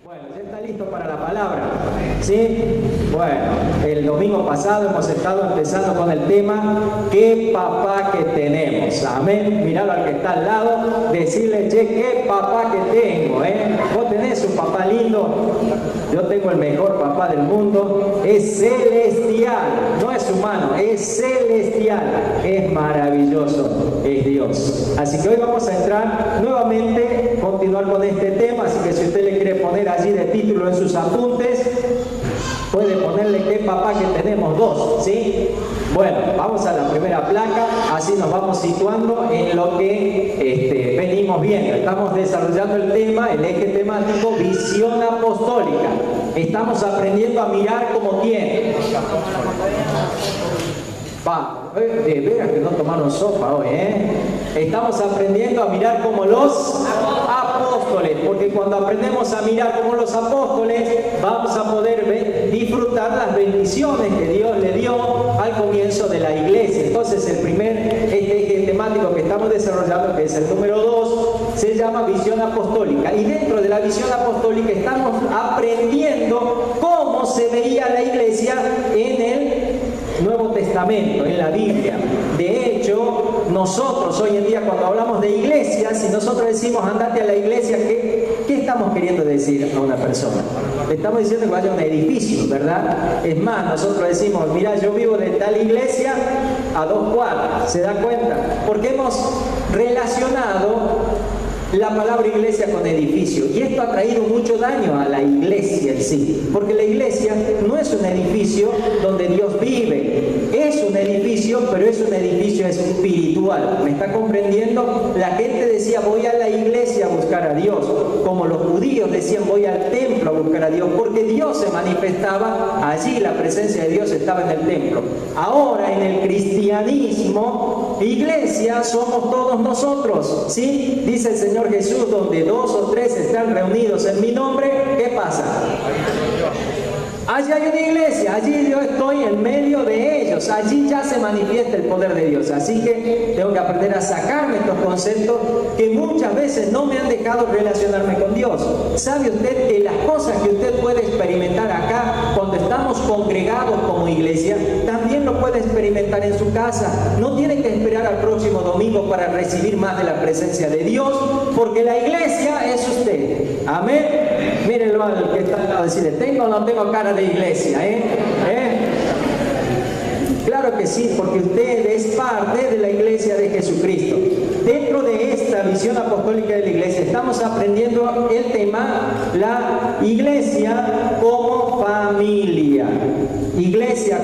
Bueno, ya está listo para la palabra, ¿sí? Bueno, el domingo pasado hemos estado empezando con el tema ¿qué papá que tenemos? Amén. Miralo al que está al lado, decirle, che, ¿qué papá que tengo? Vos tenés un papá lindo, yo tengo el mejor papá del mundo, es celestial, no es humano, es celestial, es maravilloso, es Dios. Así que hoy vamos a entrar nuevamente, continuar con este tema, así que si usted le quiere poner allí de título en sus apuntes, puede ponerle qué papá que tenemos dos, ¿sí? Bueno, vamos a la primera placa, así nos vamos situando en lo que venimos viendo. Estamos desarrollando el tema, el eje temático, visión apostólica. Estamos aprendiendo a mirar como quién. De veras que no tomaron sopa hoy, Estamos aprendiendo a mirar como los apóstoles, porque cuando aprendemos a mirar como los apóstoles, vamos a poder disfrutar las bendiciones que Dios le dio al comienzo de la iglesia. Entonces, el primer eje temático que estamos desarrollando, que es el número 2, se llama visión apostólica. Y dentro de la visión apostólica estamos aprendiendo cómo se veía la iglesia en el Nuevo Testamento, en la Biblia. De hecho, nosotros hoy en día cuando hablamos de iglesia, si nosotros decimos andate a la iglesia, ¿qué estamos queriendo decir a una persona? Le estamos diciendo que vaya a un edificio, ¿verdad? Es más, nosotros decimos, mira, yo vivo de tal iglesia a 2 cuadras, ¿se da cuenta? Porque hemos relacionado la palabra iglesia con edificio, y esto ha traído mucho daño a la iglesia en sí, porque la iglesia no es un edificio donde Dios vive, es un edificio, pero es un edificio espiritual. ¿Me está comprendiendo? La gente decía voy a la iglesia a buscar a Dios, como los judíos decían voy al templo a buscar a Dios, porque Dios se manifestaba allí, la presencia de Dios estaba en el templo. Ahora en el cristianismo, iglesia somos todos nosotros, ¿sí? Dice el Señor Jesús, donde 2 o 3 están reunidos en mi nombre, ¿qué pasa? Allí hay una iglesia, allí yo estoy en medio de ellos, allí ya se manifiesta el poder de Dios. Así que tengo que aprender a sacarme estos conceptos que muchas veces no me han dejado relacionarme con Dios. ¿Sabe usted que las cosas que usted puede experimentar acá, cuando estamos congregados como iglesia, también lo puede experimentar en su casa? No tiene que esperar al próximo domingo para recibir más de la presencia de Dios, porque la iglesia es usted. Amén. Mírenlo al que está al lado, decirle, ¿tengo o no tengo cara de iglesia? Claro que sí, porque usted es parte de la iglesia de Jesucristo. Dentro de esta visión apostólica de la iglesia estamos aprendiendo el tema, la iglesia como familia. Iglesia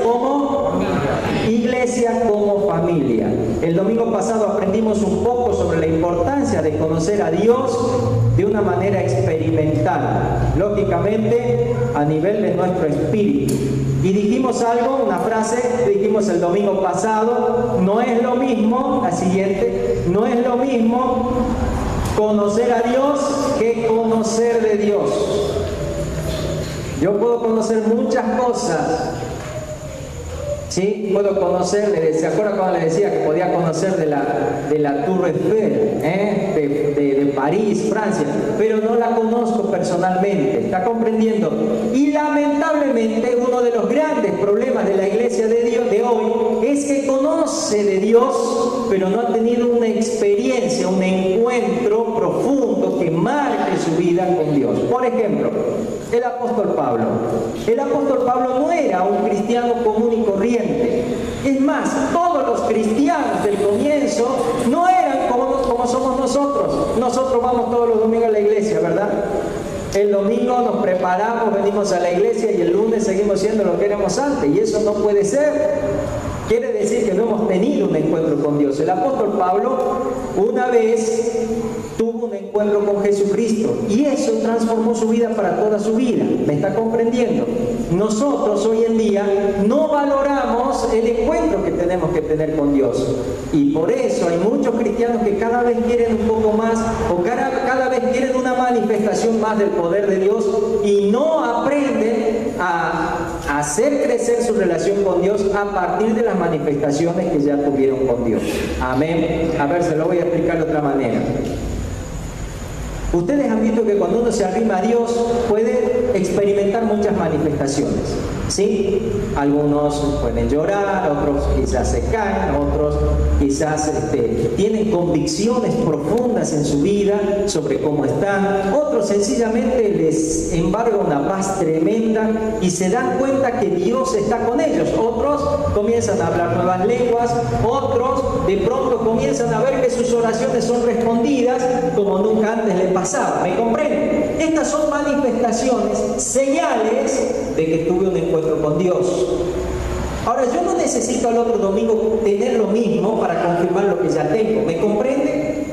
como familia. El domingo pasado aprendimos un poco sobre la importancia de conocer a Dios de una manera experimental, lógicamente a nivel de nuestro espíritu. Y dijimos algo, una frase, dijimos el domingo pasado, no es lo mismo, la siguiente, no es lo mismo conocer a Dios que conocer de Dios. Yo puedo conocer muchas cosas, ¿sí? Puedo conocer, ¿se acuerda cuando le decía que podía conocer de la Tour Eiffel, de París, Francia? Pero no la conozco personalmente, ¿está comprendiendo? Y lamentablemente uno de los grandes problemas de la iglesia de Dios de hoy es que conoce de Dios, pero no ha tenido una experiencia, un encuentro profundo que marque su vida con Dios. Por ejemplo, el apóstol Pablo. El apóstol Pablo no era un cristiano común y corriente. Es más, todos los cristianos del comienzo no eran como somos nosotros. Nosotros vamos todos los domingos a la iglesia, ¿verdad? El domingo nos preparamos, venimos a la iglesia y el lunes seguimos siendo lo que éramos antes. Y eso no puede ser. Quiere decir que no hemos tenido un encuentro con Dios. El apóstol Pablo una vez tuvo un encuentro con Jesucristo y eso transformó su vida para toda su vida. ¿Me está comprendiendo? Nosotros hoy en día no valoramos el encuentro que tenemos que tener con Dios, y por eso hay muchos cristianos que cada vez quieren un poco más, o cada vez quieren una manifestación más del poder de Dios, y no aprenden a hacer crecer su relación con Dios a partir de las manifestaciones que ya tuvieron con Dios. Amén. A ver, se lo voy a explicar de otra manera. Ustedes han visto que cuando uno se arrima a Dios puede experimentar muchas manifestaciones, ¿sí? Algunos pueden llorar, otros quizás se caen, otros quizás tienen convicciones profundas en su vida sobre cómo están, otros sencillamente les embarga una paz tremenda y se dan cuenta que Dios está con ellos. Otros comienzan a hablar nuevas lenguas, otros de pronto comienzan a ver que sus oraciones son respondidas como nunca antes les pasaba. ¿Me comprenden? Estas son manifestaciones, señales de que tuve un encuentro con Dios. Ahora, yo no necesito al otro domingo tener lo mismo para confirmar lo que ya tengo. ¿Me comprende?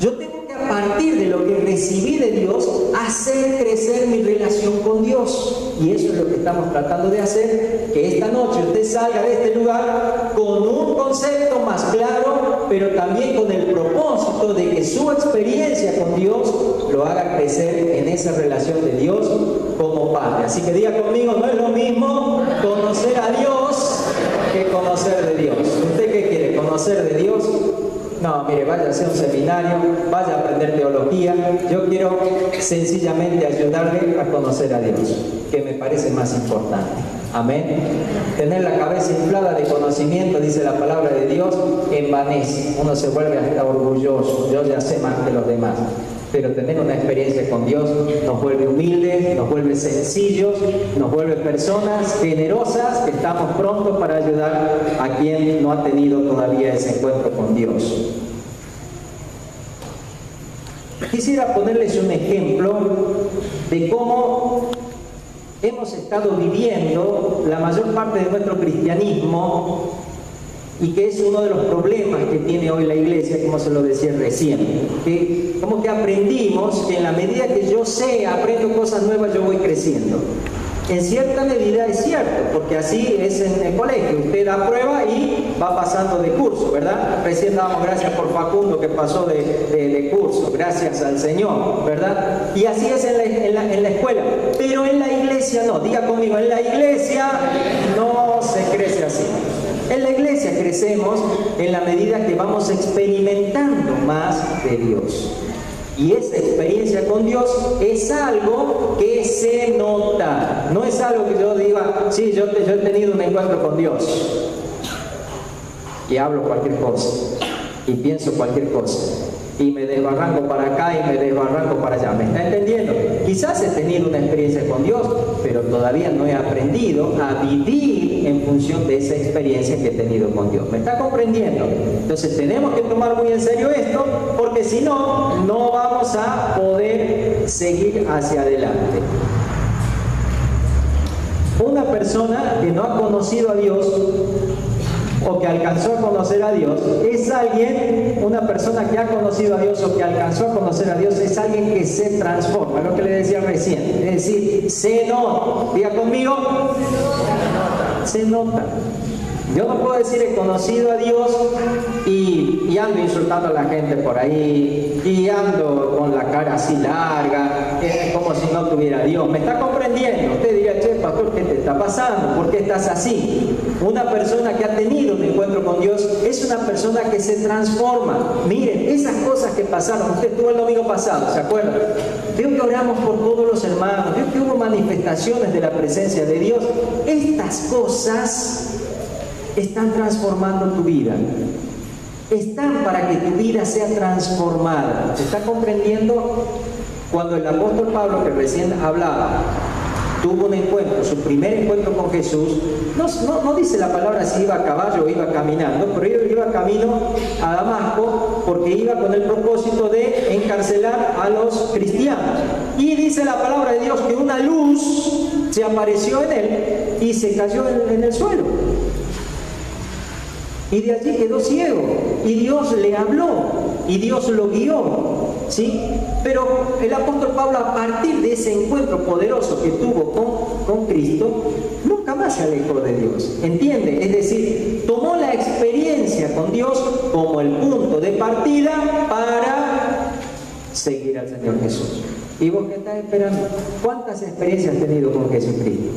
Yo tengo que, a partir de lo que recibí de Dios, hacer crecer mi relación con Dios. Y eso es lo que estamos tratando de hacer, que esta noche usted salga de este lugar con un concepto más claro, pero también con el propósito de que su experiencia con Dios lo haga crecer en esa relación de Dios como Padre. Así que diga conmigo, no es lo mismo conocer a Dios que conocer de Dios. ¿Usted qué quiere? ¿Conocer de Dios? No, mire, vaya a hacer un seminario, vaya a aprender teología. Yo quiero sencillamente ayudarle a conocer a Dios, que me parece más importante. Amén. Tener la cabeza inflada de conocimiento, dice la palabra de Dios, envanece. Uno se vuelve hasta orgulloso. Yo ya sé más que los demás. Pero tener una experiencia con Dios nos vuelve humildes, nos vuelve sencillos, nos vuelve personas generosas que estamos prontos para ayudar a quien no ha tenido todavía ese encuentro con Dios. Quisiera ponerles un ejemplo de cómo hemos estado viviendo la mayor parte de nuestro cristianismo y que es uno de los problemas que tiene hoy la iglesia, como se lo decía recién, que como que aprendimos que en la medida que yo aprendo cosas nuevas, yo voy creciendo. En cierta medida es cierto, porque así es en el colegio, usted aprueba y va pasando de curso, ¿verdad? Recién damos gracias por Facundo que pasó de curso, gracias al Señor, ¿verdad? Y así es en la escuela, pero en la iglesia no, diga conmigo, en la iglesia no se crece así. En la iglesia crecemos en la medida que vamos experimentando más de Dios. Y esa experiencia con Dios es algo que se nota. No es algo que yo diga, sí, yo he tenido un encuentro con Dios. Y hablo cualquier cosa. Y pienso cualquier cosa. Y me desbarranco para acá y me desbarranco para allá. ¿Me está entendiendo? Quizás he tenido una experiencia con Dios, pero todavía no he aprendido a vivir en función de esa experiencia que he tenido con Dios. ¿Me está comprendiendo? Entonces tenemos que tomar muy en serio esto, porque si no, no vamos a poder seguir hacia adelante. Una persona que no ha conocido a Dios o que alcanzó a conocer a Dios, es alguien, una persona que ha conocido a Dios o que alcanzó a conocer a Dios, es alguien que se transforma, lo que le decía recién, es decir, se nota. Diga conmigo, se nota. Yo no puedo decir he conocido a Dios y ando insultando a la gente por ahí, y ando con la cara así larga, como si no tuviera a Dios. ¿Me está comprendiendo? Usted dirá, che, pastor, ¿qué te está pasando? ¿Por qué estás así? Una persona que ha tenido un encuentro con Dios es una persona que se transforma. Miren, esas cosas que pasaron, usted estuvo el domingo pasado, ¿se acuerdan? Veo que oramos por todos los hermanos, veo que hubo manifestaciones de la presencia de Dios. Estas cosas están transformando tu vida. Están para que tu vida sea transformada. ¿Se está comprendiendo? Cuando el apóstol Pablo, que recién hablaba, tuvo un encuentro, su primer encuentro con Jesús, no dice la palabra si iba a caballo o iba caminando, pero él iba camino a Damasco porque iba con el propósito de encarcelar a los cristianos. Y dice la palabra de Dios que una luz se apareció en él y se cayó en el suelo. Y de allí quedó ciego, y Dios le habló, y Dios lo guió, ¿sí? Pero el apóstol Pablo, a partir de ese encuentro poderoso que tuvo con Cristo, nunca más se alejó de Dios, ¿entiende? Es decir, tomó la experiencia con Dios como el punto de partida para seguir al Señor Jesús. ¿Y vos qué estás esperando? ¿Cuántas experiencias has tenido con Jesucristo?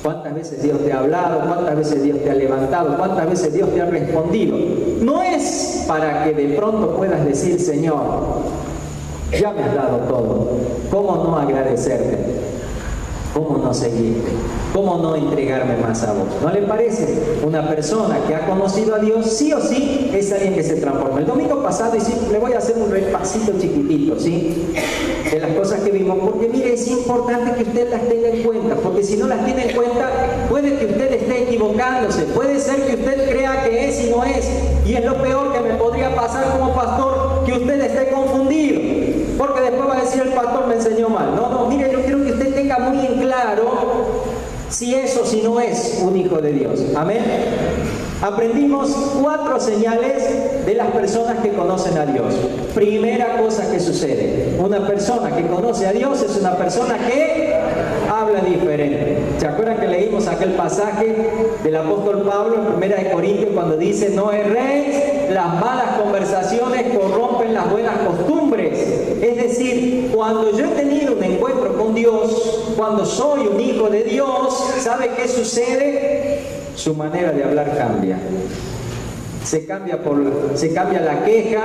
¿Cuántas veces Dios te ha hablado? ¿Cuántas veces Dios te ha levantado? ¿Cuántas veces Dios te ha respondido? No es para que de pronto puedas decir, Señor, Ya me has dado todo. ¿Cómo no agradecerte? ¿Cómo no seguirte? ¿Cómo no entregarme más a vos? ¿No le parece? Una persona que ha conocido a Dios, sí o sí, es alguien que se transforma. El domingo pasado le voy a hacer un repasito chiquitito, ¿sí? De las cosas que vimos, porque mire, es importante que usted las tenga en cuenta, porque si no las tiene en cuenta, puede que usted esté equivocándose, puede ser que usted crea que es y no es, y es lo peor que me podría pasar como pastor, que usted esté confundido, porque después va a decir el pastor me enseñó mal. No, mire, yo quiero que usted tenga muy en claro si es o si no es un hijo de Dios. Amén. Aprendimos 4 señales de las personas que conocen a Dios. Primera cosa que sucede: una persona que conoce a Dios es una persona que habla diferente. ¿Se acuerdan que leímos aquel pasaje del apóstol Pablo en 1 Corintios cuando dice: no erréis, las malas conversaciones corrompen las buenas costumbres? Es decir, cuando yo he tenido un encuentro con Dios, cuando soy un hijo de Dios, ¿sabe qué sucede? Su manera de hablar cambia. Se cambia la queja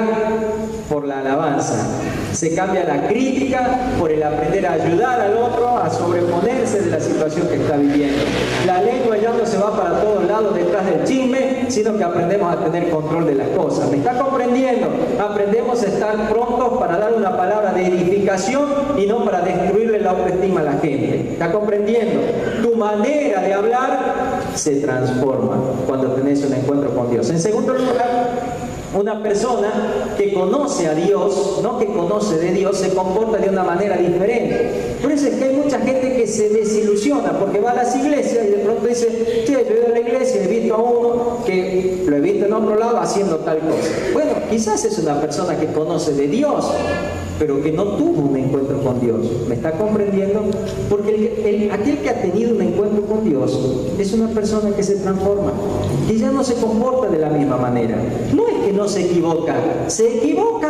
por la alabanza. Se cambia la crítica por el aprender a ayudar al otro a sobreponerse de la situación que está viviendo. La lengua ya no se va para todos lados detrás del chisme, sino que aprendemos a tener control de las cosas. ¿Me está comprendiendo? Aprendemos a estar prontos para dar una palabra de edificación y no para destruirle la autoestima a la gente. ¿Está comprendiendo? Tu manera de hablar se transforma cuando tenés un encuentro con Dios. En segundo lugar, una persona que conoce a Dios, no que conoce de Dios, se comporta de una manera diferente. Por eso es que hay mucha gente que se desilusiona porque va a las iglesias y de pronto dice: che, yo he ido a la iglesia y he visto a uno que lo he visto en otro lado haciendo tal cosa. Bueno, quizás es una persona que conoce de Dios, pero que no tuvo un encuentro con Dios. ¿Me está comprendiendo? Porque aquel que ha tenido un encuentro con Dios es una persona que se transforma, que ya no se comporta de la misma manera. No es que no se equivoca, se equivoca.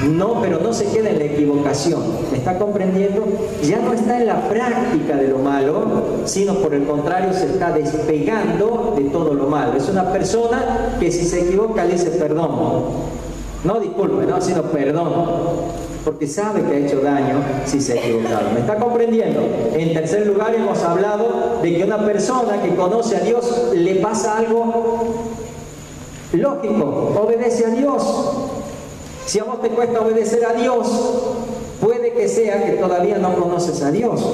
No, pero no se queda en la equivocación. ¿Me está comprendiendo? Ya no está en la práctica de lo malo, sino por el contrario se está despegando de todo lo malo. Es una persona que si se equivoca le dice perdón. No disculpe, ¿no? Sino perdón, porque sabe que ha hecho daño si se ha equivocado. ¿Me está comprendiendo? En tercer lugar, hemos hablado de que una persona que conoce a Dios le pasa algo lógico: obedece a Dios. Si a vos te cuesta obedecer a Dios, puede que sea que todavía no conoces a Dios.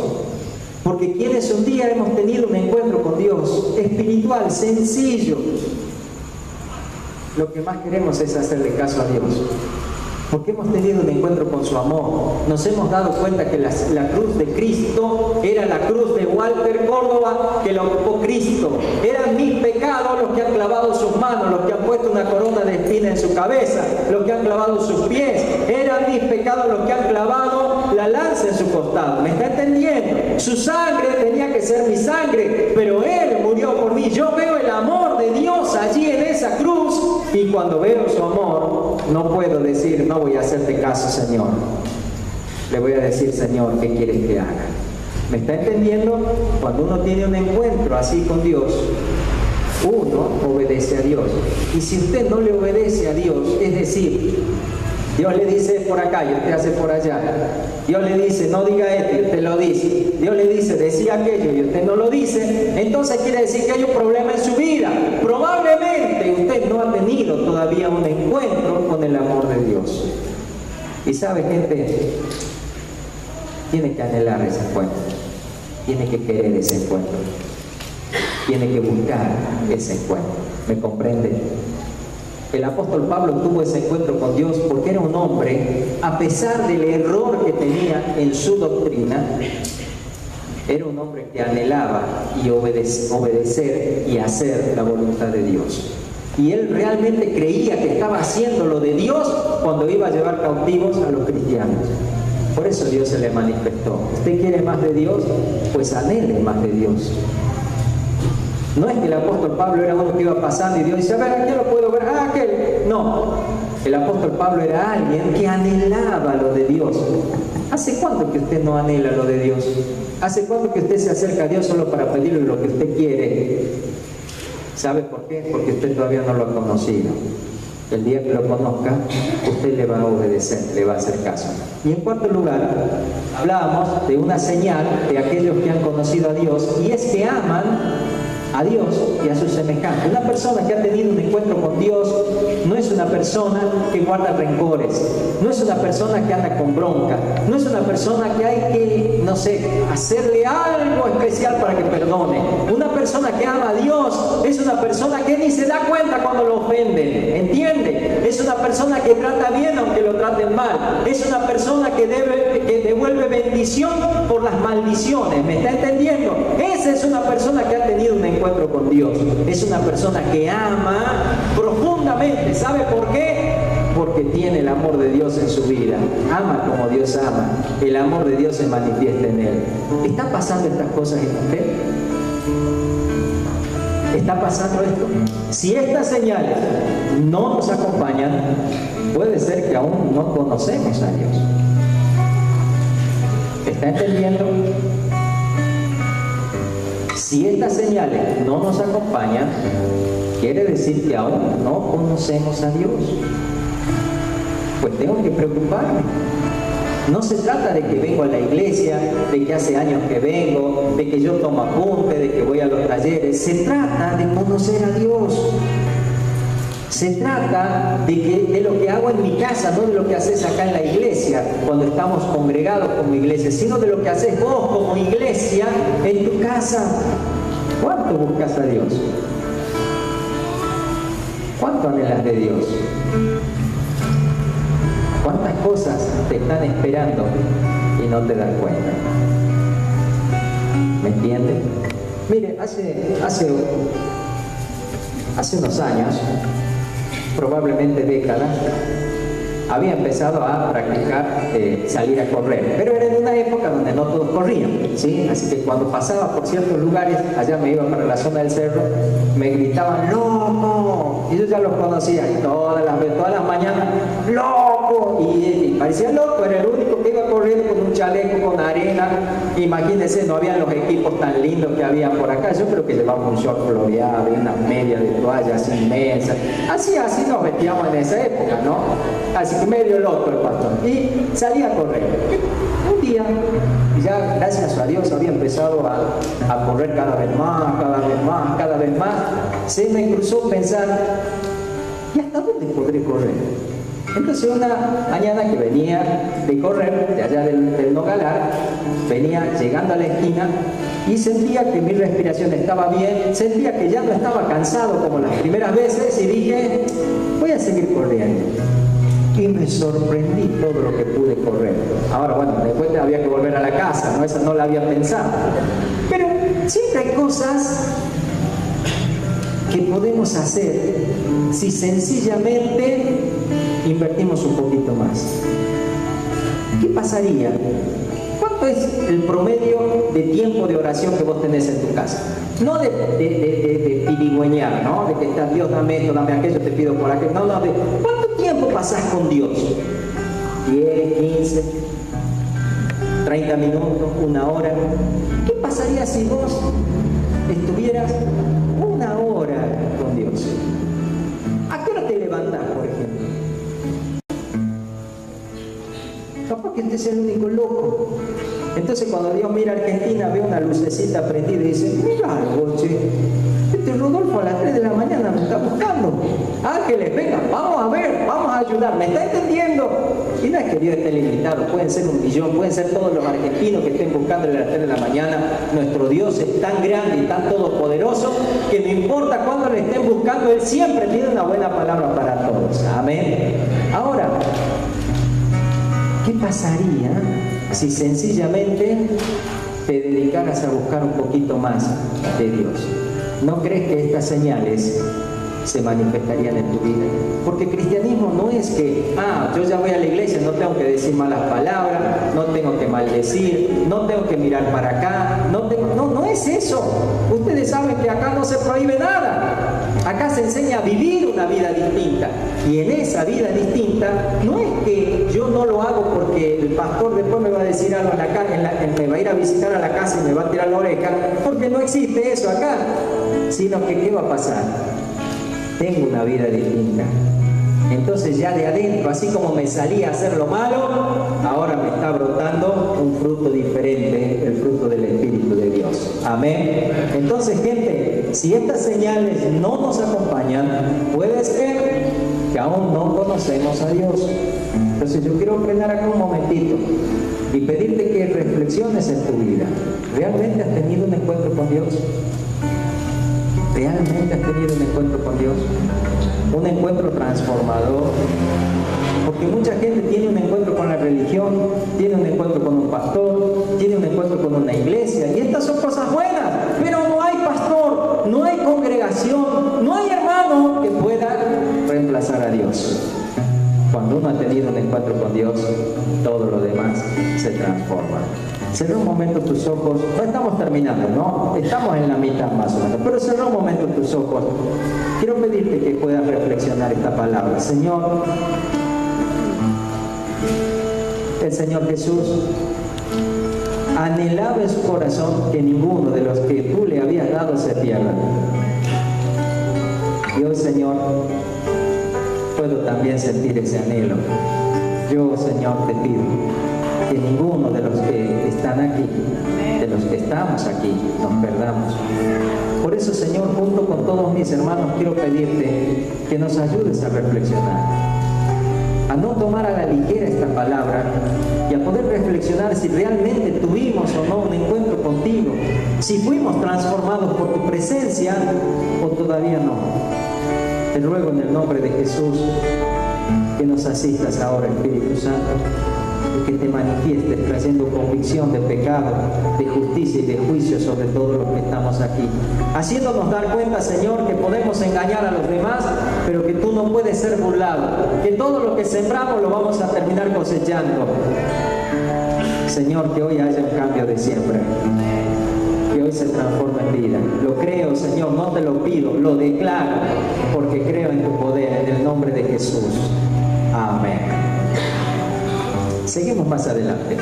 Porque quienes un día hemos tenido un encuentro con Dios espiritual, sencillo, lo que más queremos es hacerle caso a Dios, porque hemos tenido un encuentro con su amor. Nos hemos dado cuenta que la cruz de Cristo era la cruz de Walter Córdoba, que la ocupó Cristo. Eran mis pecados los que han clavado sus manos, los que han puesto una corona de espina en su cabeza, los que han clavado sus pies. Eran mis pecados los que han clavado la lanza en su costado. ¿Me está entendiendo? Su sangre tenía que ser mi sangre, pero Él murió por mí. Yo veo el amor de Dios allí en esa cruz, y cuando veo su amor, no puedo decir: no voy a hacerte caso, Señor. Le voy a decir: Señor, ¿qué quieres que haga? ¿Me está entendiendo? Cuando uno tiene un encuentro así con Dios, uno obedece a Dios. Y si usted no le obedece a Dios, es decir, Dios le dice por acá y usted hace por allá. Dios le dice: no diga esto y usted lo dice. Dios le dice: decía aquello y usted no lo dice. Entonces quiere decir que hay un problema en su vida. Probablemente usted no ha tenido todavía un encuentro con el amor de Dios. Y sabe, gente, tiene que anhelar ese encuentro. Tiene que querer ese encuentro. Tiene que buscar ese encuentro. ¿Me comprende? El apóstol Pablo tuvo ese encuentro con Dios porque era un hombre, a pesar del error que tenía en su doctrina, era un hombre que anhelaba y obedecer y hacer la voluntad de Dios. Y él realmente creía que estaba haciendo lo de Dios cuando iba a llevar cautivos a los cristianos. Por eso Dios se le manifestó. ¿Usted quiere más de Dios? Pues anhele más de Dios. No es que el apóstol Pablo era uno que iba pasando y Dios dice: a ver, ¿a quién lo puedo ver? Ah, aquel. No, el apóstol Pablo era alguien que anhelaba lo de Dios. ¿Hace cuánto que usted no anhela lo de Dios? ¿Hace cuánto que usted se acerca a Dios solo para pedirle lo que usted quiere? ¿Sabe por qué? Porque usted todavía no lo ha conocido. El día que lo conozca, usted le va a obedecer, le va a hacer caso. Y en cuarto lugar, hablábamos de una señal de aquellos que han conocido a Dios, y es que aman a Dios y a sus semejantes. Una persona que ha tenido un encuentro con Dios no es una persona que guarda rencores, no es una persona que anda con bronca, no es una persona que hay que, no sé, hacerle algo especial para que perdone. Una persona que ama a Dios es una persona que ni se da cuenta cuando lo ofenden, ¿entiende? Es una persona que trata bien aunque lo traten mal. Es una persona que devuelve bendición por las maldiciones, ¿me está entendiendo? Esa es una persona que ha tenido un encuentro con Dios. Es una persona que ama profundamente. ¿Sabe por qué? Porque tiene el amor de Dios en su vida. Ama como Dios ama. El amor de Dios se manifiesta en él. ¿Está pasando estas cosas en usted? ¿Está pasando esto? Si estas señales no nos acompañan, puede ser que aún no conocemos a Dios. ¿Está entendiendo? Si estas señales no nos acompañan, quiere decir que aún no conocemos a Dios. Pues tengo que preocuparme. No se trata de que vengo a la iglesia, de que hace años que vengo, de que yo tomo apunte, de que voy a los talleres. Se trata de conocer a Dios. Se trata de lo que hago en mi casa, no de lo que haces acá en la iglesia, cuando estamos congregados como iglesia, sino de lo que haces vos como iglesia en tu casa. ¿Cuánto buscas a Dios? ¿Cuánto anhelas de Dios? ¿Cuántas cosas te están esperando y no te das cuenta? ¿Me entiendes? Mire, hace unos años, probablemente décadas, había empezado a practicar salir a correr, pero era en una época donde no todos corrían, ¿sí? Así que cuando pasaba por ciertos lugares, allá me iba para la zona del cerro, me gritaban ¡loco! Y yo ya los conocía, y todas las mañanas ¡loco! Y parecía loco, era el único que iba corriendo con un chaleco con arena. Imagínense, no había los equipos tan lindos que había por acá. Yo creo que llevaba un short floreado y unas medias de toallas inmensas. Así nos vestíamos en esa época, ¿no? Así que medio loco el pastor. Y salía a correr. Un día, ya gracias a Dios había empezado a correr cada vez más. Se me cruzó pensar, ¿y hasta dónde podré correr? Entonces una mañana que venía de correr, de allá del Nogalar, venía llegando a la esquina y sentía que mi respiración estaba bien, sentía que ya no estaba cansado como las primeras veces y dije, voy a seguir corriendo. Y me sorprendí todo lo que pude correr. Ahora, bueno, después había que volver a la casa, ¿no? Esa no la había pensado. Pero siempre hay cosas que podemos hacer si sencillamente invertimos un poquito más. ¿Qué pasaría? ¿Cuánto es el promedio de tiempo de oración que vos tenés en tu casa? No de pirigüeñar, ¿no? De que está Dios, dame esto, dame aquello, te pido por aquello. No, de ¿cuánto tiempo pasás con Dios? 10, 15, 30 minutos, una hora. ¿Qué pasaría si vos estuvieras una hora con Dios? ¿A qué hora te levantás, por ejemplo? Capaz que este es el único loco. Entonces cuando Dios mira a Argentina, ve una lucecita prendida y dice, mira algo, che, este Rodolfo a las 3 de la mañana me está buscando. Ángeles, venga, vamos a ver, vamos a ayudar, ¿me está entendiendo? Y no es que Dios esté limitado, pueden ser 1 millón, pueden ser todos los argentinos que estén buscándole a las 3 de la mañana. Nuestro Dios es tan grande y tan todopoderoso que no importa cuándo le estén buscando, Él siempre tiene una buena palabra para todos. Amén. Ahora, ¿qué pasaría si sencillamente te dedicaras a buscar un poquito más de Dios? ¿No crees que estas señales se manifestarían en tu vida? Porque cristianismo no es que, yo ya voy a la iglesia, no tengo que decir malas palabras, no tengo que maldecir, no tengo que mirar para acá, no es eso. Ustedes saben que acá no se prohíbe nada. Acá se enseña a vivir una vida distinta. Y en esa vida distinta, no es que yo no lo hago porque el pastor después me va a decir algo en la casa, me va a ir a visitar a la casa y me va a tirar la oreja, porque no existe eso acá. Sino que, ¿qué va a pasar? Tengo una vida distinta. Entonces ya de adentro, así como me salía a hacer lo malo, ahora me está brotando un fruto diferente, el fruto del Espíritu de Dios. Amén. Entonces, gente, si estas señales no nos acompañan, puede ser que aún no conocemos a Dios. Entonces yo quiero frenar acá un momentito y pedirte que reflexiones en tu vida. ¿Realmente has tenido un encuentro con Dios? ¿Realmente has tenido un encuentro con Dios? Un encuentro transformador. Porque mucha gente tiene un encuentro con la religión, tiene un encuentro con un pastor, tiene un encuentro con una iglesia, y estas son cosas buenas, pero no hay pastor, no hay congregación, no hay hermano que pueda reemplazar a Dios. Cuando uno ha tenido un encuentro con Dios, todo lo demás se transforma. Cerrá un momento tus ojos. No estamos terminando, ¿no? Estamos en la mitad más o menos. Pero cerrá un momento tus ojos. Quiero pedirte que puedas reflexionar esta palabra. Señor, el Señor Jesús anhelaba en su corazón que ninguno de los que tú le habías dado se pierda. Y hoy, Señor, puedo también sentir ese anhelo. Yo, Señor, te pido que ninguno de los que están aquí, de los que estamos aquí, nos perdamos. Por eso, Señor, junto con todos mis hermanos, quiero pedirte que nos ayudes a reflexionar, a no tomar a la ligera esta palabra y a poder reflexionar si realmente tuvimos o no un encuentro contigo, si fuimos transformados por tu presencia o todavía no. Te ruego en el nombre de Jesús que nos asistas ahora, Espíritu Santo, y que te manifiestes trayendo convicción de pecado, de justicia y de juicio sobre todos los que estamos aquí, haciéndonos dar cuenta, Señor, que podemos engañar a los demás, pero que tú no puedes ser burlado, que todo lo que sembramos lo vamos a terminar cosechando. Señor, que hoy haya un cambio de siembra, que hoy se transforme en vida. Lo creo, Señor, no te lo pido, lo declaro, porque creo en tu poder, en el nombre de Jesús. Amén. Seguimos más adelante.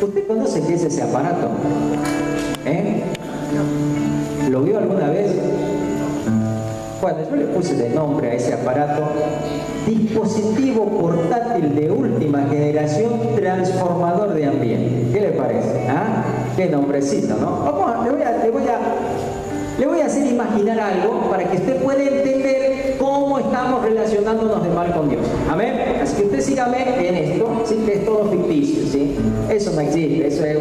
¿Usted conoce qué es ese aparato? ¿Lo vio alguna vez? Bueno, yo le puse de nombre a ese aparato dispositivo portátil de última generación transformador de ambiente. ¿Qué le parece? ¿Ah? Qué nombrecito, ¿no? Le voy a hacer imaginar algo para que usted pueda entender cómo estamos relacionándonos de mal con Dios. Amén. Así que usted sígame en esto, ¿sí? Que es todo ficticio, ¿sí? Eso no existe, eso es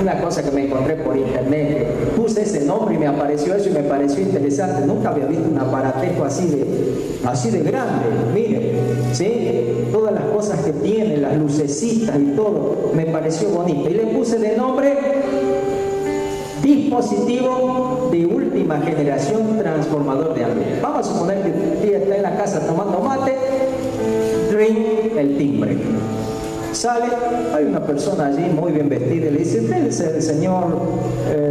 una cosa que me encontré por internet. Puse ese nombre y me apareció eso y me pareció interesante. Nunca había visto un aparatejo así de grande. Mire, ¿sí? Todas las cosas que tiene, las lucecitas y todo, me pareció bonito. Y le puse de nombre dispositivo de última generación transformador de ambiente. Vamos a suponer que usted está en la casa tomando mate, ring el timbre. Sale, hay una persona allí muy bien vestida y le dice: ¿usted es el señor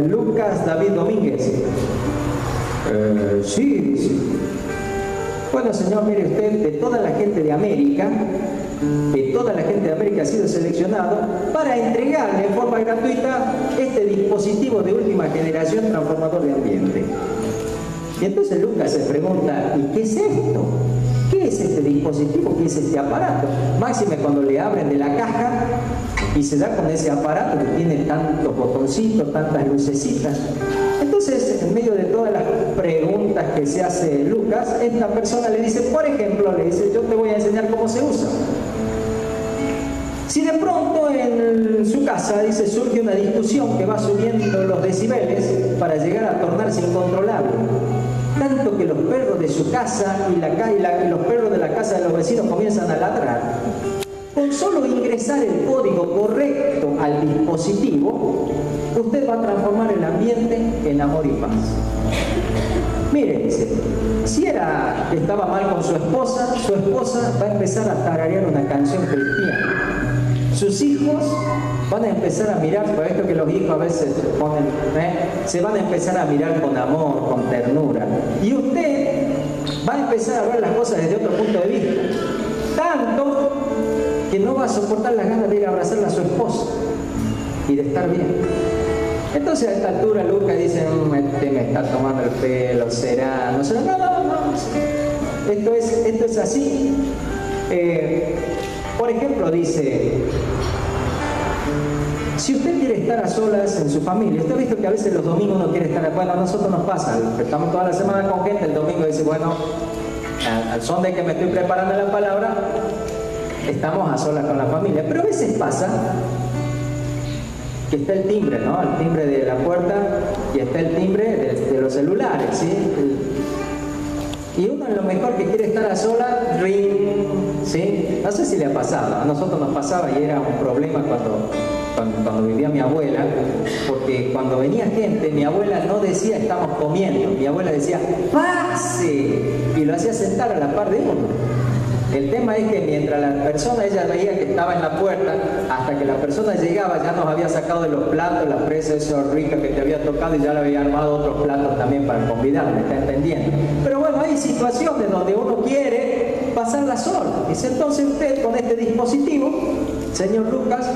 Lucas David Domínguez? Sí, dice. Bueno, señor, mire usted, de toda la gente de América ha sido seleccionado para entregarle en forma gratuita este dispositivo de última generación transformador de ambiente. Y entonces Lucas se pregunta: ¿y qué es esto? ¿Qué es este dispositivo? ¿Qué es este aparato? Máxime cuando le abren de la caja y se da con ese aparato que tiene tantos botoncitos, tantas lucecitas. Entonces, en medio de todas las preguntas que se hace Lucas, esta persona le dice, por ejemplo, le dice: yo te voy a enseñar cómo se usa. Si de pronto en su casa, dice, surge una discusión que va subiendo los decibeles para llegar a tornarse incontrolable, tanto que los perros de su casa y los perros de la casa de los vecinos comienzan a ladrar, con solo ingresar el código correcto al dispositivo, usted va a transformar el ambiente en amor y paz. Mire, dice, si estaba mal con su esposa va a empezar a tararear una canción cristiana. Sus hijos van a empezar a mirar, por esto que los hijos a veces se van a empezar a mirar con amor, con ternura. Y usted va a empezar a ver las cosas desde otro punto de vista. Tanto que no va a soportar las ganas de ir a abrazarla a su esposa y de estar bien. Entonces a esta altura Lucas dice, este me está tomando el pelo, será, no será, no. Esto es así. Por ejemplo, dice, si usted quiere estar a solas en su familia, usted ha visto que a veces los domingos uno quiere estar, bueno, a nosotros nos pasa, estamos toda la semana con gente, el domingo dice, bueno, al son de que me estoy preparando la palabra, estamos a solas con la familia, pero a veces pasa que está el timbre, ¿no? El timbre de la puerta y está el timbre de los celulares, ¿sí? Y uno en lo mejor que quiere estar a solas, ring, ¿sí? No sé si le ha pasado, a nosotros nos pasaba y era un problema cuando vivía mi abuela, porque cuando venía gente, mi abuela no decía estamos comiendo, mi abuela decía ¡pase! Y lo hacía sentar a la par de uno. El tema es que mientras la persona, ella veía que estaba en la puerta, hasta que la persona llegaba, ya nos había sacado de los platos la presa esa rica que te había tocado y ya le había armado otros platos también para convidar, ¿me está entendiendo? Pero bueno, hay situaciones donde uno quiere pasarla sola. Dice, entonces usted con este dispositivo, señor Lucas,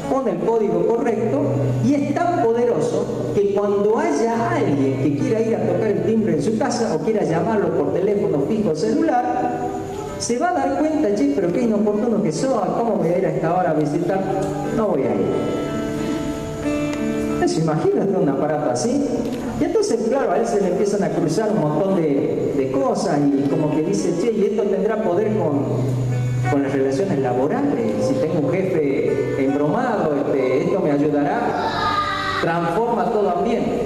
pone el código correcto y es tan poderoso que cuando haya alguien que quiera ir a tocar el timbre en su casa o quiera llamarlo por teléfono fijo o celular, se va a dar cuenta, che, pero qué inoportuno que soy, ¿cómo voy a ir a esta hora a visitar? No voy a ir. ¿Se imagina un aparato así? Y entonces, claro, a él se le empiezan a cruzar un montón de cosas y como que dice, che, ¿y esto tendrá poder con las relaciones laborales? Si tengo un jefe embromado, esto me ayudará. Transforma todo ambiente.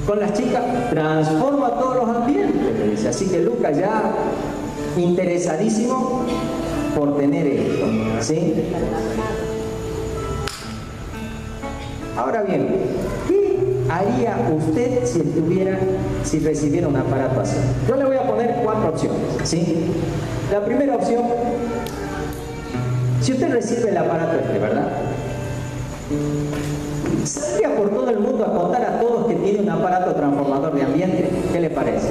Con las chicas, transforma todos los ambientes, dice. Así que Lucas ya interesadísimo por tener esto, ¿sí? Ahora bien, ¿qué haría usted si recibiera un aparato así? Yo le voy a poner 4 opciones, ¿sí? La primera opción, si usted recibe el aparato ¿verdad? ¿Saldría por todo el mundo a contar a todos que tiene un aparato transformador de ambiente? ¿Qué le parece?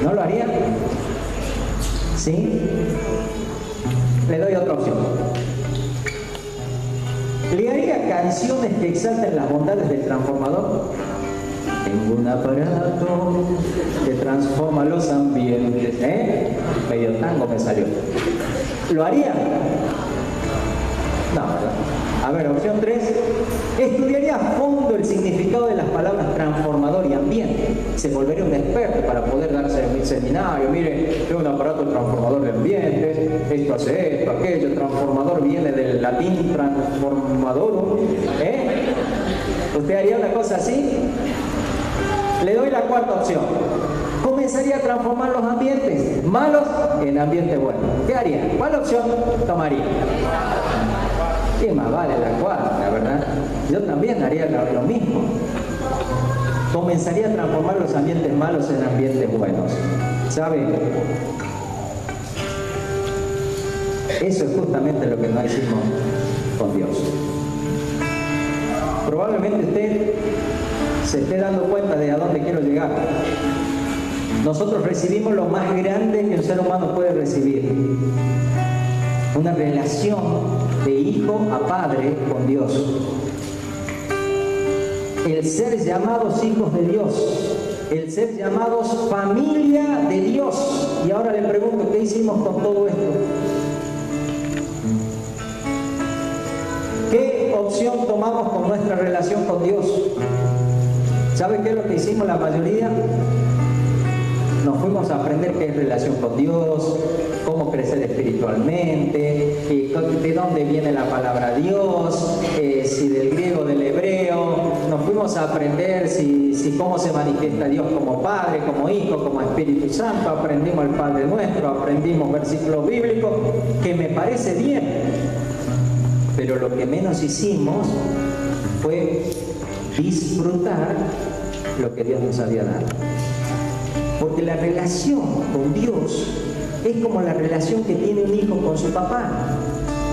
¿No lo haría? ¿Sí? Le doy otra opción. ¿Le haría canciones que exalten las bondades del transformador? Tengo un aparato que transforma los ambientes. Medio tango me salió. ¿Lo haría? No, ¿verdad? A ver, opción 3. Estudiaría a fondo el significado de las palabras transformador y ambiente. Se volvería un experto para poder darse en mi seminario. Mire, tengo un aparato transformador de ambiente, esto hace esto, aquello. Transformador viene del latín transformadorum. ¿Usted haría una cosa así? Le doy la cuarta opción. Comenzaría a transformar los ambientes malos en ambientes buenos. ¿Qué haría? ¿Cuál opción tomaría? ¿Qué más vale la cuarta, verdad? Yo también haría lo mismo. Comenzaría a transformar los ambientes malos en ambientes buenos. ¿Sabe? Eso es justamente lo que no hicimos con Dios. Probablemente usted se esté dando cuenta de a dónde quiero llegar. Nosotros recibimos lo más grande que un ser humano puede recibir. Una relación de hijo a padre con Dios. El ser llamados hijos de Dios. El ser llamados familia de Dios. Y ahora le pregunto, ¿qué hicimos con todo esto? ¿Qué opción tomamos con nuestra relación con Dios? ¿Sabe qué es lo que hicimos la mayoría? Nos fuimos a aprender qué es relación con Dios, cómo crecer espiritualmente, de dónde viene la palabra Dios, si del griego o del hebreo. Nos fuimos a aprender si cómo se manifiesta Dios como Padre, como Hijo, como Espíritu Santo. Aprendimos el Padre Nuestro, aprendimos versículos bíblicos, que me parece bien. Pero lo que menos hicimos fue disfrutar lo que Dios nos había dado. Porque la relación con Dios es como la relación que tiene un hijo con su papá.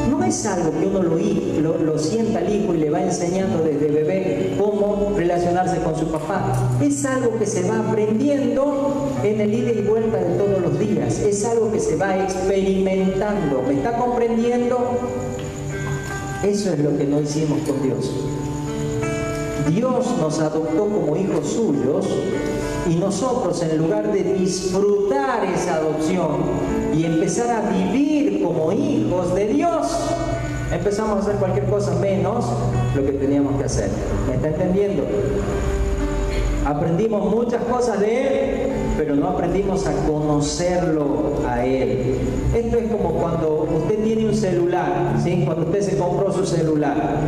No es algo que uno lo sienta al hijo y le va enseñando desde bebé cómo relacionarse con su papá. Es algo que se va aprendiendo en el ida y vuelta de todos los días. Es algo que se va experimentando. ¿Me está comprendiendo? Eso es lo que no hicimos con Dios. Dios nos adoptó como hijos suyos y nosotros, en lugar de disfrutar esa adopción y empezar a vivir como hijos de Dios, empezamos a hacer cualquier cosa menos lo que teníamos que hacer. ¿Me está entendiendo? Aprendimos muchas cosas de Él, pero no aprendimos a conocerlo a Él. Esto es como cuando usted tiene un celular, ¿sí? Cuando usted se compró su celular.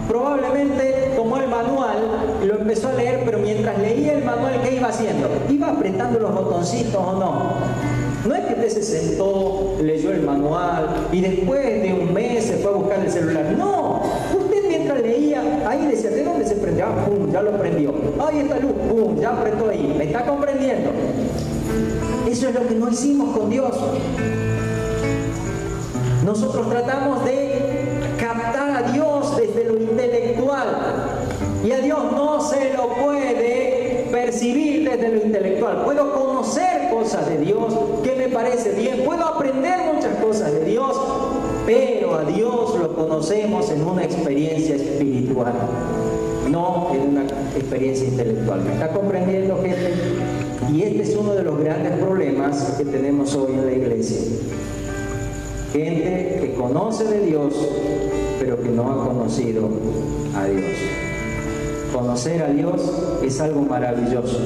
Probablemente tomó el manual, lo empezó a leer, pero mientras leía el manual, ¿qué iba haciendo? Iba apretando los botoncitos o no. No es que usted se sentó, leyó el manual y después de un mes se fue a buscar el celular. No, usted mientras leía, ahí decía, ¿de dónde se prende? Ah, pum, ya lo prendió. Ahí está luz, pum, ya apretó ahí. ¿Me está comprendiendo? Eso es lo que no hicimos con Dios. Nosotros tratamos de captar a Dios desde lo intelectual y a Dios no se lo puede percibir desde lo intelectual. Puedo conocer cosas de Dios que me parece bien, puedo aprender muchas cosas de Dios, pero a Dios lo conocemos en una experiencia espiritual, no en una experiencia intelectual. ¿Me está comprendiendo, gente? Y este es uno de los grandes problemas que tenemos hoy en la iglesia. Gente que conoce de Dios, pero que no ha conocido a Dios. Conocer a Dios es algo maravilloso.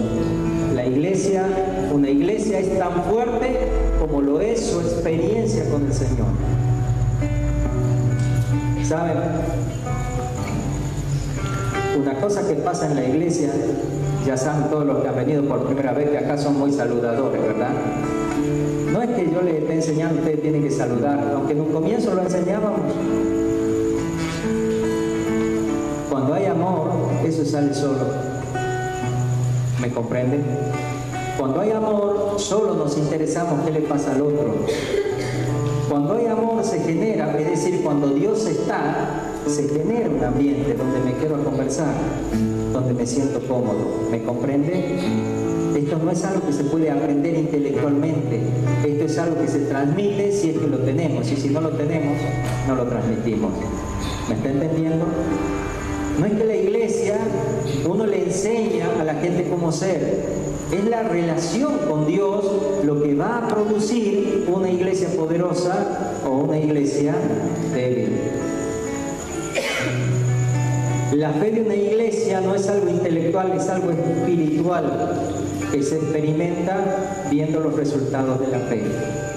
La iglesia, una iglesia es tan fuerte como lo es su experiencia con el Señor. ¿Saben? Una cosa que pasa en la iglesia, ya saben todos los que han venido por primera vez, que acá son muy saludadores, ¿verdad? No es que yo les esté enseñando, ustedes tienen que saludar, aunque en un comienzo lo enseñábamos. Cuando hay amor, eso sale solo. ¿Me comprenden? Cuando hay amor, solo nos interesamos qué le pasa al otro. Cuando hay amor se genera, es decir, cuando Dios está, se genera un ambiente donde me quiero conversar, donde me siento cómodo. ¿Me comprende? Esto no es algo que se puede aprender intelectualmente. Esto es algo que se transmite si es que lo tenemos. Y si no lo tenemos, no lo transmitimos. ¿Me está entendiendo? No es que la iglesia, uno le enseña a la gente cómo ser. Es la relación con Dios lo que va a producir una iglesia poderosa o una iglesia débil. La fe de una iglesia no es algo intelectual, es algo espiritual que se experimenta viendo los resultados de la fe.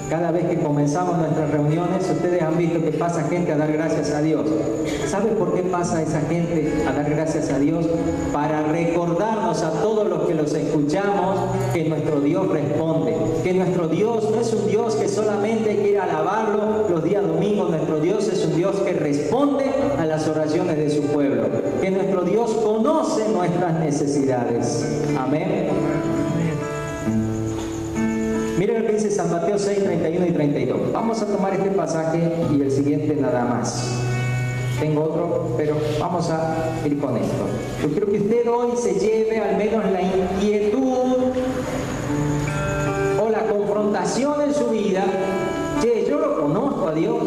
Cada vez que comenzamos nuestras reuniones, ustedes han visto que pasa gente a dar gracias a Dios. ¿Sabe por qué pasa esa gente a dar gracias a Dios? Para recordarnos a todos los que los escuchamos que nuestro Dios responde, que nuestro Dios no es un Dios que solamente quiere alabarlo los días domingos. Nuestro Dios es un Dios que responde a las oraciones de su pueblo, que nuestro Dios conoce nuestras necesidades. Amén. Miren lo que dice San Mateo 6, 31 y 32. Vamos a tomar este pasaje y el siguiente nada más. Tengo otro, pero vamos a ir con esto. Yo quiero que usted hoy se lleve al menos la inquietud o la confrontación en su vida. Che, ¿yo lo conozco a Dios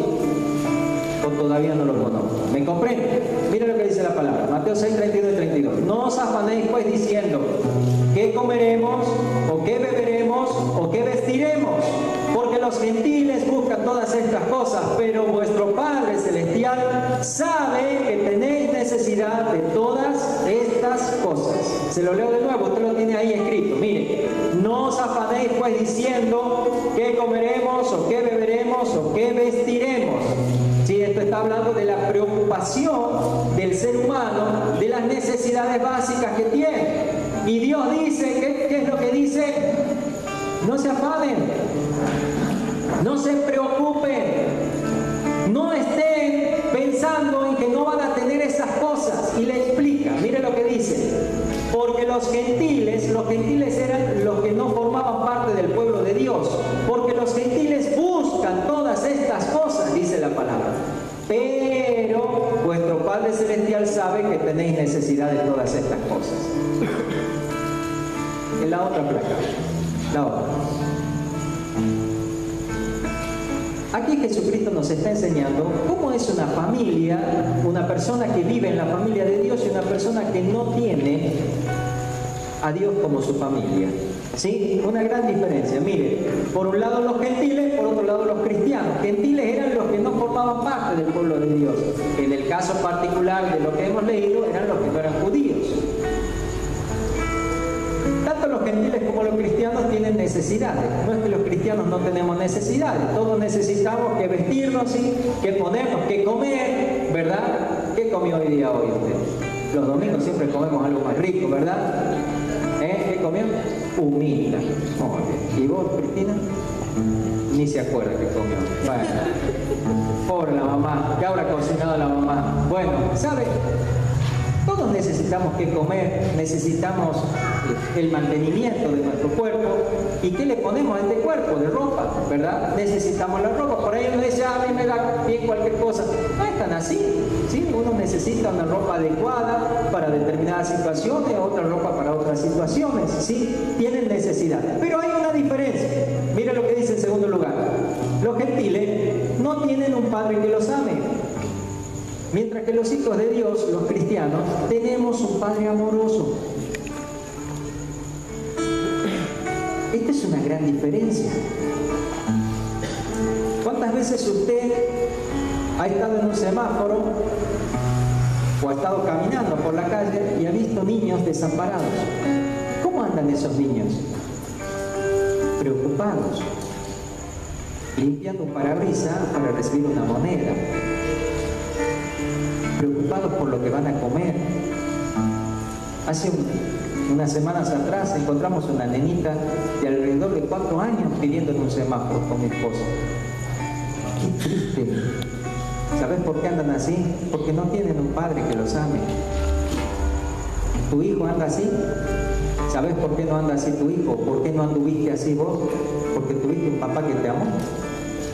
o todavía no lo conozco? ¿Me comprende? Miren lo que dice la palabra. Mateo 6, 31 y 32. No os afanéis pues diciendo, ¿qué comeremos? ¿O qué beberemos? ¿O qué vestiremos? Porque los gentiles buscan todas estas cosas, pero vuestro Padre Celestial sabe que tenéis necesidad de todas estas cosas. Se lo leo de nuevo, usted lo tiene ahí escrito. Mire, no os afanéis pues diciendo, ¿qué comeremos? ¿O qué beberemos? ¿O qué vestiremos? Sí, esto está hablando de la preocupación del ser humano, de las necesidades básicas que tiene. Y Dios dice, ¿qué es lo que dice? No se afanen, no se preocupen, no estén pensando en que no van a tener esas cosas. Y le explica, mire lo que dice. Porque los gentiles eran los que no formaban parte del pueblo de Dios. Porque los gentiles buscan todas estas cosas, dice la palabra. Pero vuestro Padre Celestial sabe que tenéis necesidad de todas estas cosas. En la otra placa, la otra. Aquí Jesucristo nos está enseñando cómo es una familia, una persona que vive en la familia de Dios y una persona que no tiene a Dios como su familia. ¿Sí? Una gran diferencia. Mire, por un lado los gentiles, por otro lado los cristianos. Gentiles eran los que no formaban parte del pueblo de Dios. En el caso particular de lo que hemos leído, eran los que no eran judíos. Tanto los gentiles como los cristianos tienen necesidades. No es que los cristianos no tenemos necesidades. Todos necesitamos que vestirnos, ¿sí? Que ponernos, que comer, ¿verdad? ¿Qué comió hoy día usted? Los domingos siempre comemos algo más rico, ¿verdad? ¿Qué comió? Humita. ¿Y vos, Cristina? Ni se acuerda que comió. Bueno, pobre la mamá. ¿Qué habrá cocinado la mamá? Bueno, ¿sabe? Todos necesitamos que comer, necesitamos el mantenimiento de nuestro cuerpo. ¿Y qué le ponemos a este cuerpo? De ropa, ¿verdad? Necesitamos la ropa. Por ahí uno dice, a mí me da bien cualquier cosa. No es tan así, ¿sí? Uno necesita una ropa adecuada para determinadas situaciones, otra ropa para otras situaciones, ¿sí? Tienen necesidad. Pero hay una diferencia. Mira lo que dice en segundo lugar. Los gentiles no tienen un padre que los ame. Mientras que los hijos de Dios, los cristianos, tenemos un Padre amoroso. Esta es una gran diferencia. ¿Cuántas veces usted ha estado en un semáforo o ha estado caminando por la calle y ha visto niños desamparados? ¿Cómo andan esos niños? Preocupados, limpiando un parabrisas para recibir una moneda, preocupados por lo que van a comer. Hace unas semanas atrás encontramos una nenita de alrededor de 4 años pidiendo en un semáforo con mi esposa. ¡Qué triste! ¿Sabes por qué andan así? Porque no tienen un padre que los ame. ¿Tu hijo anda así? ¿Sabes por qué no anda así tu hijo? ¿Por qué no anduviste así vos? Porque tuviste un papá que te amó,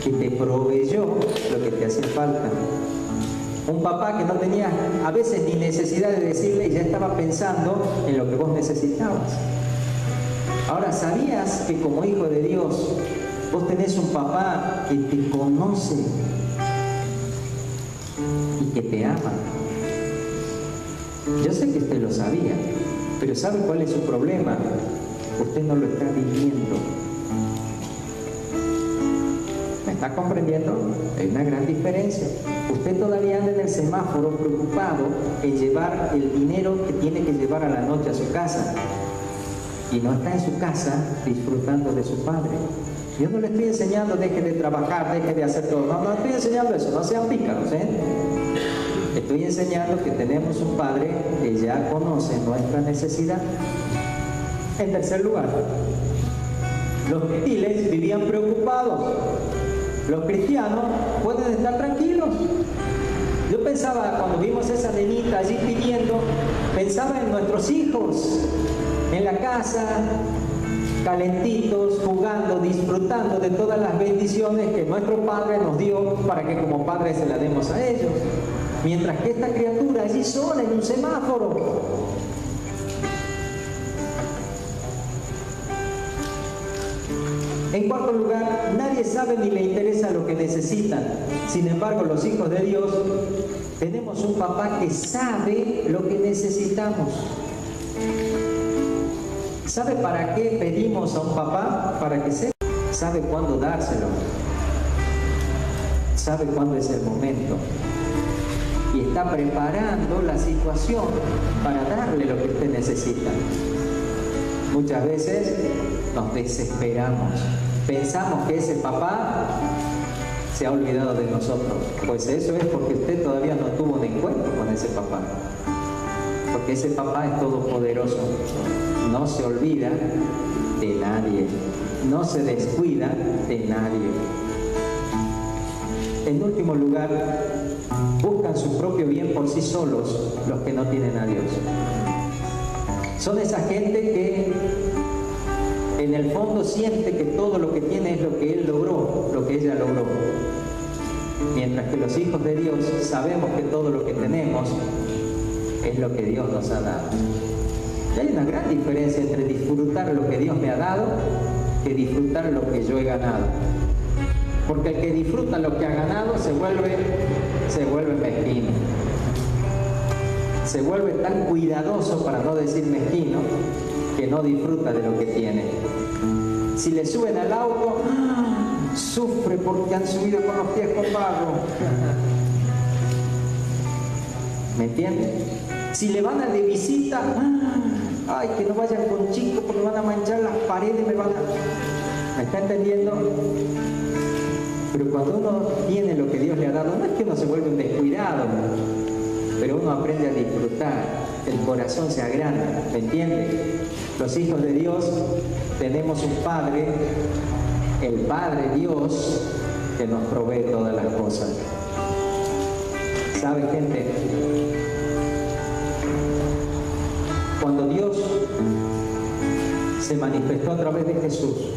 que te proveyó lo que te hacía falta. Un papá que no tenía a veces ni necesidad de decirle y ya estaba pensando en lo que vos necesitabas. Ahora, ¿sabías que como hijo de Dios vos tenés un papá que te conoce y que te ama? Yo sé que usted lo sabía, pero ¿sabe cuál es su problema? Usted no lo está viviendo. ¿Me está comprendiendo? Hay una gran diferencia. Usted todavía anda en el semáforo preocupado en llevar el dinero que tiene que llevar a la noche a su casa y no está en su casa disfrutando de su padre. Yo no le estoy enseñando deje de trabajar, deje de hacer todo. No estoy enseñando eso, no sean pícaros, Estoy enseñando que tenemos un padre que ya conoce nuestra necesidad. En tercer lugar, los gentiles vivían preocupados. Los cristianos pueden estar tranquilos. Yo pensaba, cuando vimos esa nenita allí pidiendo, pensaba en nuestros hijos, en la casa, calentitos, jugando, disfrutando de todas las bendiciones que nuestro Padre nos dio para que como padres se las demos a ellos. Mientras que esta criatura allí sola en un semáforo. En cuarto lugar, nadie sabe ni le interesa lo que necesitan. Sin embargo, los hijos de Dios tenemos un papá que sabe lo que necesitamos. ¿Sabe para qué pedimos a un papá? Para que sepa. Sabe cuándo dárselo. Sabe cuándo es el momento. Y está preparando la situación para darle lo que usted necesita. Muchas veces nos desesperamos. Pensamos que ese papá se ha olvidado de nosotros. Pues eso es porque usted todavía no tuvo un encuentro con ese papá. Porque ese papá es todopoderoso. No se olvida de nadie. No se descuida de nadie. En último lugar, buscan su propio bien por sí solos los que no tienen a Dios. Son esa gente que en el fondo siente que todo lo que tiene es lo que él logró, lo que ella logró. Mientras que los hijos de Dios sabemos que todo lo que tenemos es lo que Dios nos ha dado. Y hay una gran diferencia entre disfrutar lo que Dios me ha dado que disfrutar lo que yo he ganado. Porque el que disfruta lo que ha ganado se vuelve mezquino. Se vuelve tan cuidadoso, para no decir mezquino, que no disfruta de lo que tiene. Si le suben al auto, sufre porque han subido con los pies con barro. ¿Me entienden? Si le van a de visita, ay, que no vayan con chicos porque van a manchar las paredes, ¿me está entendiendo? Pero cuando uno tiene lo que Dios le ha dado, no es que uno se vuelve un descuidado, pero uno aprende a disfrutar, el corazón se agranda, ¿me entiende? Los hijos de Dios tenemos un Padre, el Padre Dios, que nos provee todas las cosas. ¿Sabe, gente? Cuando Dios se manifestó a través de Jesús,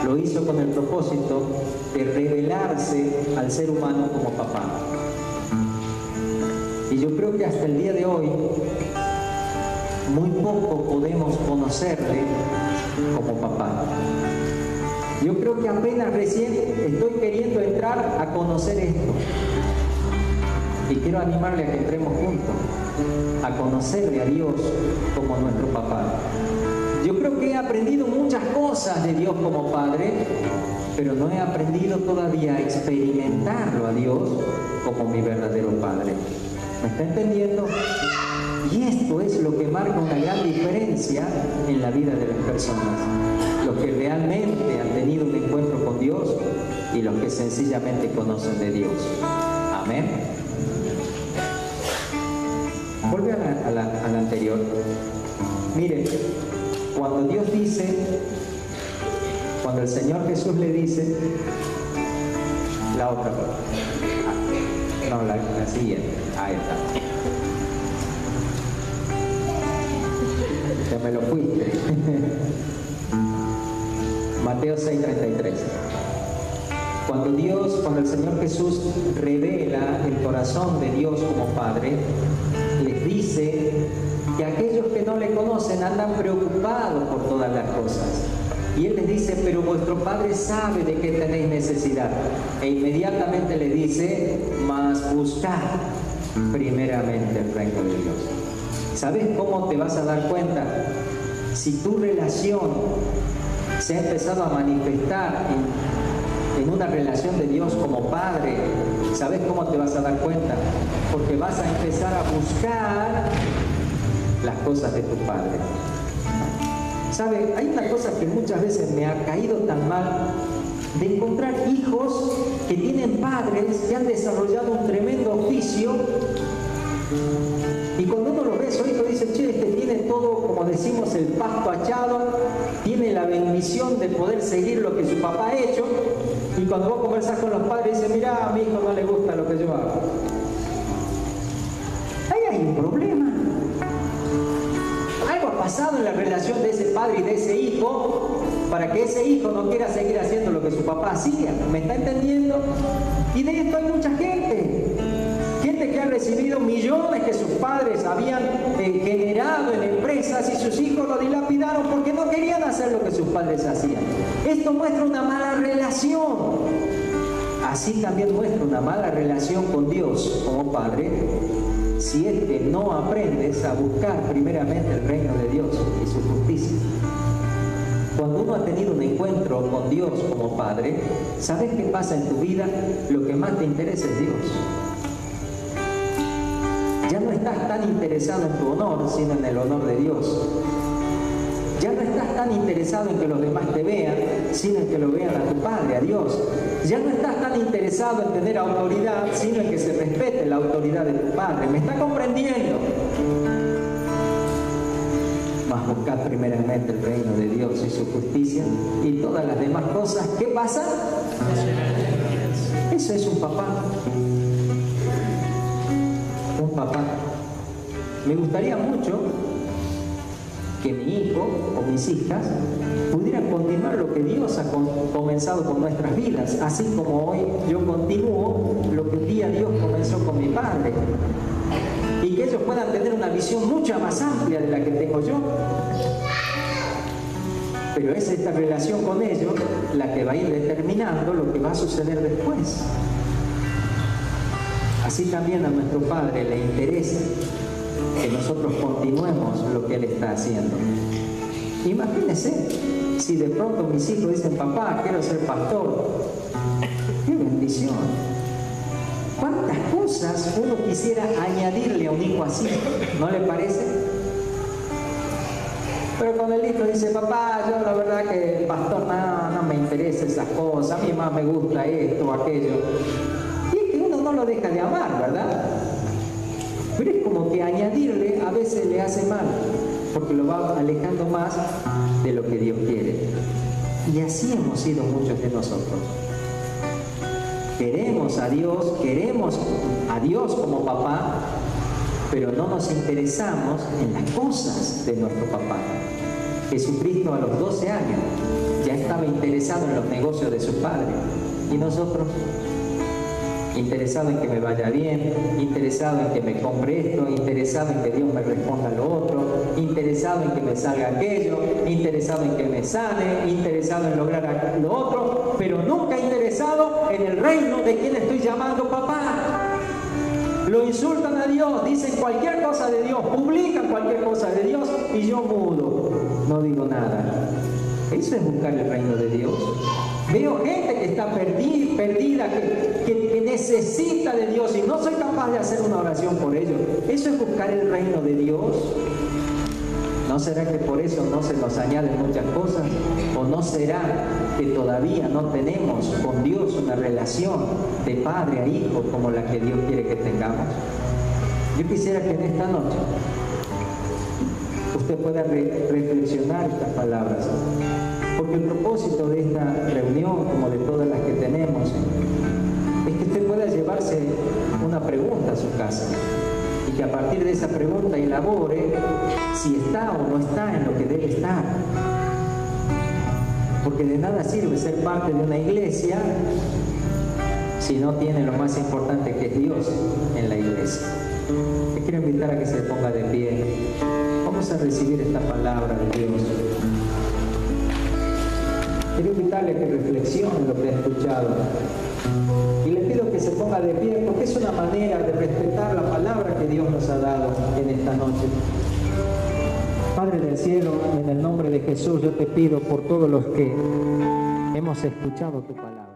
lo hizo con el propósito de revelarse al ser humano como papá. Y yo creo que hasta el día de hoy, muy poco podemos conocerle como papá. Yo creo que apenas recién estoy queriendo entrar a conocer esto. Y quiero animarle a que entremos juntos a conocerle a Dios como nuestro papá. Yo creo que he aprendido muchas cosas de Dios como Padre, pero no he aprendido todavía a experimentarlo a Dios como mi verdadero Padre. ¿Me está entendiendo? Y esto es lo que marca una gran diferencia en la vida de las personas. Los que realmente han tenido un encuentro con Dios y los que sencillamente conocen de Dios. Amén. Vuelve a la anterior. Mire, cuando Dios dice, cuando el Señor Jesús le dice, la otra cosa. No, la siguiente. Ahí está. Ya me lo fuiste. Mateo 6:33. Cuando el Señor Jesús revela el corazón de Dios como Padre, les dice que aquellos que no le conocen andan preocupados por todas las cosas. Y Él les dice, pero vuestro Padre sabe de qué tenéis necesidad. E inmediatamente le dice, mas buscad primeramente el reino de Dios. ¿Sabes cómo te vas a dar cuenta? Si tu relación se ha empezado a manifestar en una relación de Dios como Padre, ¿sabes cómo te vas a dar cuenta? Porque vas a empezar a buscar las cosas de tu Padre. ¿Sabe? Hay una cosa que muchas veces me ha caído tan mal, de encontrar hijos que tienen padres que han desarrollado un tremendo oficio, y cuando uno lo ve, su hijo dice, che, este tiene todo, como decimos, el pasto echado, tiene la bendición de poder seguir lo que su papá ha hecho, y cuando vos conversás con los padres, dice, mirá, a mi hijo no le gusta lo que yo hago. Ahí hay un problema. Algo ha pasado en la relación de ese padre y de ese hijo para que ese hijo no quiera seguir haciendo lo que su papá hacía. ¿Me está entendiendo? Y de esto hay mucha gente. Gente que ha recibido millones que sus padres habían generado en empresas y sus hijos lo dilapidaron porque no querían hacer lo que sus padres hacían. Esto muestra una mala relación. Así también muestra una mala relación con Dios como Padre, si es que no aprendes a buscar primeramente el reino de Dios y su justicia. Cuando uno ha tenido un encuentro con Dios como Padre, ¿sabes qué pasa en tu vida? Lo que más te interesa es Dios. Ya no estás tan interesado en tu honor, sino en el honor de Dios. Ya no estás tan interesado en que los demás te vean, sino en que lo vean a tu Padre, a Dios. Ya no estás tan interesado en tener autoridad, sino en que se respete la autoridad de tu Padre. ¿Me está comprendiendo? Mas buscad primeramente el reino de Dios y su justicia, y todas las demás cosas, ¿qué pasa? Eso es un papá. Un papá. Me gustaría mucho que mi hijo o mis hijas pudieran continuar lo que Dios ha comenzado con nuestras vidas, así como hoy yo continúo lo que un día Dios comenzó con mi padre, y que ellos puedan tener una visión mucho más amplia de la que tengo yo. Pero es esta relación con ellos la que va a ir determinando lo que va a suceder después. Así también a nuestro Padre le interesa que nosotros continuemos lo que Él está haciendo. Imagínense, si de pronto mis hijos dicen, papá, quiero ser pastor. ¡Qué bendición! ¿Cuántas cosas uno quisiera añadirle a un hijo así? ¿No le parece? Pero cuando el hijo dice, papá, yo la verdad que el pastor no me interesa esas cosas, a mí más me gusta esto o aquello. Y es que uno no lo deja de amar, ¿verdad? Pero es como que añadirle a veces le hace mal, porque lo va alejando más de lo que Dios quiere. Y así hemos sido muchos de nosotros. Queremos a Dios como papá, pero no nos interesamos en las cosas de nuestro papá. Jesucristo a los 12 años ya estaba interesado en los negocios de su padre. ¿Y nosotros? Interesado en que me vaya bien, interesado en que me compre esto, interesado en que Dios me responda lo otro, interesado en que me salga aquello, interesado en que me sane, interesado en lograr lo otro, pero nunca interesado en el reino de quien estoy llamando papá. Lo insultan a Dios, dicen cualquier cosa de Dios, publican cualquier cosa de Dios y yo mudo, no digo nada. Eso es buscar el reino de Dios. Veo gente que está perdida, que necesita de Dios y no soy capaz de hacer una oración por ellos. ¿Eso es buscar el reino de Dios? ¿No será que por eso no se nos añaden muchas cosas? ¿O no será que todavía no tenemos con Dios una relación de padre a hijo como la que Dios quiere que tengamos? Yo quisiera que en esta noche usted pueda reflexionar estas palabras. Porque el propósito de esta reunión, como de todas las que tenemos, es que usted pueda llevarse una pregunta a su casa y que a partir de esa pregunta elabore si está o no está en lo que debe estar. Porque de nada sirve ser parte de una iglesia si no tiene lo más importante que es Dios en la iglesia. Te quiero invitar a que se ponga de pie. Vamos a recibir esta palabra de Dios. Quiero invitarle a que reflexione lo que ha escuchado. Y le pido que se ponga de pie porque es una manera de respetar la palabra que Dios nos ha dado en esta noche. Padre del cielo, en el nombre de Jesús yo te pido por todos los que hemos escuchado tu palabra.